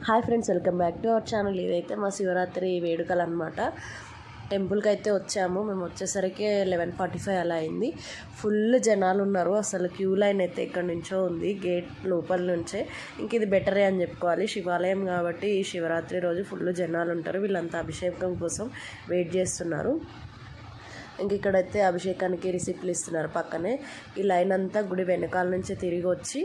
Hi friends, welcome back to our channel. ఇదైతే మా శివరాత్రి వేడుకలు అనమాట. టెంపుల్కి అయితే వచ్చాము. మేము వచ్చేసరికి 11:45 అలా అయింది. ఫుల్ జనాలు ఉన్నారు. అసలు క్యూ లైన్ అయితే ఎక్కడి నుంచో ఉంది, గేట్ లోపల నుంచే. ఇంక ఇది బెటరే అని చెప్పుకోవాలి, శివాలయం కాబట్టి ఈ శివరాత్రి రోజు ఫుల్ జనాలు ఉంటారు. వీళ్ళంతా అభిషేకం కోసం వెయిట్ చేస్తున్నారు. ఇంక ఇక్కడైతే అభిషేకానికి రిసిప్ట్లు ఇస్తున్నారు పక్కనే. ఈ లైన్ అంతా గుడి వెనకాల నుంచే తిరిగి వచ్చి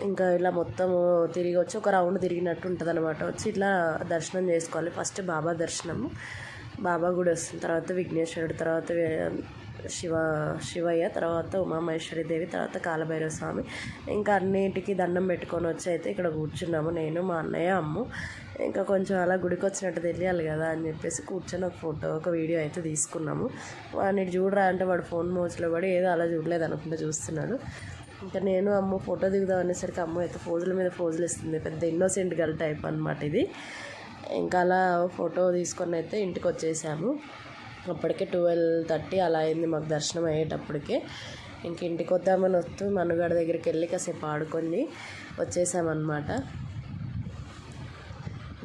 ఇంకా ఇలా మొత్తము తిరిగి వచ్చి ఒక రౌండ్ తిరిగినట్టు ఉంటుంది అనమాట. వచ్చి ఇట్లా దర్శనం చేసుకోవాలి. ఫస్ట్ బాబా దర్శనము, బాబా గుడి వస్తుంది, తర్వాత విఘ్నేశ్వరుడు, తర్వాత శివయ్య, తర్వాత ఉమామహేశ్వరి దేవి, తర్వాత కాలభైరవ స్వామి. ఇంకా అన్నింటికి దండం పెట్టుకొని వచ్చి అయితే ఇక్కడ కూర్చున్నాము, నేను, మా అన్నయ్య, అమ్ము. ఇంకా కొంచెం అలా గుడికి వచ్చినట్టు తెలియాలి కదా అని చెప్పేసి కూర్చొని ఒక వీడియో అయితే తీసుకున్నాము. వాడిని చూడరా అంటే వాడు ఫోన్ మోజులో పడి ఏదో అలా చూడలేదు అనుకుంటే చూస్తున్నాడు. ఇంకా నేను అమ్మ ఫోటో దిగుదాం అనేసరికి అమ్మ అయితే ఫోజుల మీద ఫోజులు ఇస్తుంది. పెద్ద ఇన్నోసెంట్ గర్ల్ టైప్ అనమాట ఇది. ఇంకా అలా ఫోటో తీసుకొని అయితే ఇంటికి వచ్చేసాము. అప్పటికే 12:30 అలా అయింది మాకు దర్శనం అయ్యేటప్పటికే. ఇంక ఇంటికి వద్దామని వస్తూ మనుగడ దగ్గరికి వెళ్ళి కాసేపు ఆడుకొని వచ్చేసామన్నమాట.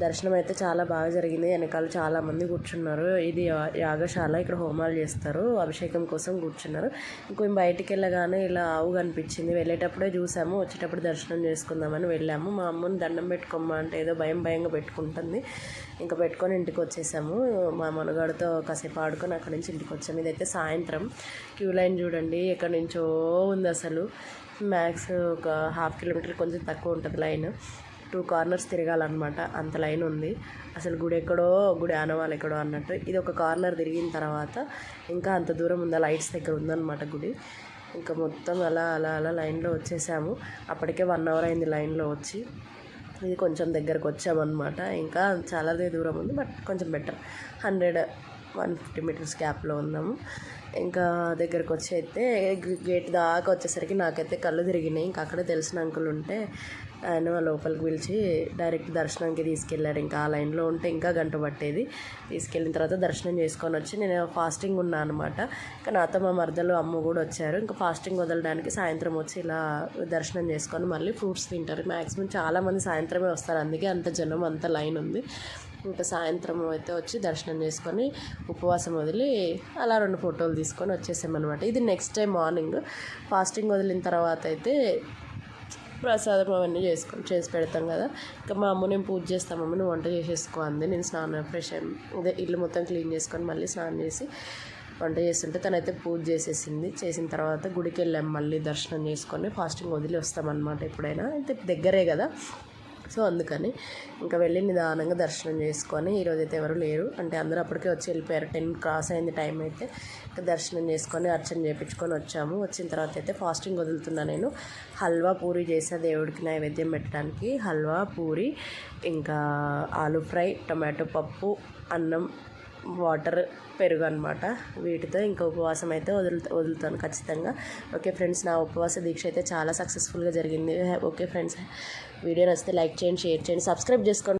దర్శనం అయితే చాలా బాగా జరిగింది. వెనకాల చాలామంది కూర్చున్నారు. ఇది యాగశాల, ఇక్కడ హోమాలు చేస్తారు, అభిషేకం కోసం కూర్చున్నారు. ఇంకో బయటికి వెళ్ళగానే ఇలా ఆవు కనిపించింది. వెళ్ళేటప్పుడే చూసాము, వచ్చేటప్పుడు దర్శనం చేసుకుందామని వెళ్ళాము. మా అమ్మని దండం పెట్టుకోమ్మా అంటే ఏదో భయంగా పెట్టుకుంటుంది. ఇంకా పెట్టుకొని ఇంటికి వచ్చేసాము. మా మనగాడితో కాసేపు ఆడుకొని అక్కడి నుంచి ఇంటికి వచ్చాము. ఇదైతే సాయంత్రం. క్యూ లైన్ చూడండి ఎక్కడి నుంచో ఉంది. అసలు మ్యాక్స్ ఒక 1/2 కిలోమీటర్ కొంచెం తక్కువ ఉంటుంది లైన్. 2 కార్నర్స్ తిరగాలన్నమాట, అంత లైన్ ఉంది. అసలు గుడి ఎక్కడో, గుడి ఆనవాళ్ళు ఎక్కడో అన్నట్టు. ఇది ఒక కార్నర్ తిరిగిన తర్వాత ఇంకా అంత దూరం ఉంది, లైట్స్ దగ్గర ఉందన్నమాట గుడి. ఇంకా మొత్తం అలా అలా అలా లైన్లో వచ్చేసాము. అప్పటికే 1 అవర్ అయింది లైన్లో వచ్చి. ఇది కొంచెం దగ్గరకు వచ్చామన్నమాట. ఇంకా చాలా దూరం ఉంది, బట్ కొంచెం బెటర్. 150 మీటర్స్ గ్యాప్లో ఉన్నాము. ఇంకా దగ్గరకు వచ్చి అయితే గేట్ దాకా వచ్చేసరికి నాకైతే కళ్ళు తిరిగినాయి. ఇంకా అక్కడే తెలిసిన అంకుల్ ఉంటే ఆయన లోపలికి పిలిచి డైరెక్ట్ దర్శనానికి తీసుకెళ్ళారు. ఇంకా ఆ లైన్లో ఉంటే ఇంకా గంట పట్టేది. తీసుకెళ్ళిన తర్వాత దర్శనం చేసుకొని వచ్చి నేను ఫాస్టింగ్ ఉన్నాను అనమాట. ఇంకా నాతో మా మరదలు, అమ్మ కూడా వచ్చారు. ఇంకా ఫాస్టింగ్ వదలడానికి సాయంత్రం వచ్చి ఇలా దర్శనం చేసుకొని మళ్ళీ ఫ్రూట్స్ తింటారు. మ్యాక్సిమం చాలామంది సాయంత్రమే వస్తారు, అందుకే అంత జనం, అంత లైన్ ఉంది. ఇంకా సాయంత్రం అయితే వచ్చి దర్శనం చేసుకొని ఉపవాసం వదిలి అలా 2 ఫోటోలు తీసుకొని వచ్చేసామన్నమాట. ఇది నెక్స్ట్ డే మార్నింగ్. ఫాస్టింగ్ వదిలిన తర్వాత అయితే ప్రసాదం అవన్నీ చేసి పెడతాం కదా. ఇంకా మా అమ్మ నేను పూజ చేస్తామమ్మ, నువ్వు వంట చేసేసుకో అంది. నేను స్నానం ఫ్రెష్ అదే ఇల్లు మొత్తం క్లీన్ చేసుకొని మళ్ళీ స్నానం చేసి వంట చేస్తుంటే తనైతే పూజ చేసేసింది. చేసిన తర్వాత గుడికి వెళ్ళాం, మళ్ళీ దర్శనం చేసుకొని ఫాస్టింగ్ వదిలి వస్తామన్నమాట. ఎప్పుడైనా అయితే దగ్గరే కదా, సో అందుకని ఇంకా వెళ్ళి నిదానంగా దర్శనం చేసుకొని, ఈరోజైతే ఎవరు లేరు అంటే అందరూ అప్పటికే వచ్చి వెళ్ళిపోయారు. 10 క్రాస్ అయింది టైం అయితే. ఇంకా దర్శనం చేసుకొని అర్చన చేయించుకొని వచ్చాము. వచ్చిన తర్వాత అయితే ఫాస్టింగ్ వదులుతున్నా నేను. హల్వా పూరి చేసా దేవుడికి నైవేద్యం పెట్టడానికి. హల్వా పూరి, ఇంకా ఆలు ఫ్రై, టొమాటో పప్పు, అన్నం, వాటర్, పెరుగు అనమాట. వీటితో ఇంకా ఉపవాసం అయితే వదులుతాను ఖచ్చితంగా. ఓకే ఫ్రెండ్స్, నా ఉపవాస దీక్ష అయితే చాలా సక్సెస్ఫుల్గా జరిగింది. ఓకే ఫ్రెండ్స్, వీడియో నచ్చితే లైక్ చేయండి, షేర్ చేయండి, సబ్స్క్రైబ్ చేసుకోండి.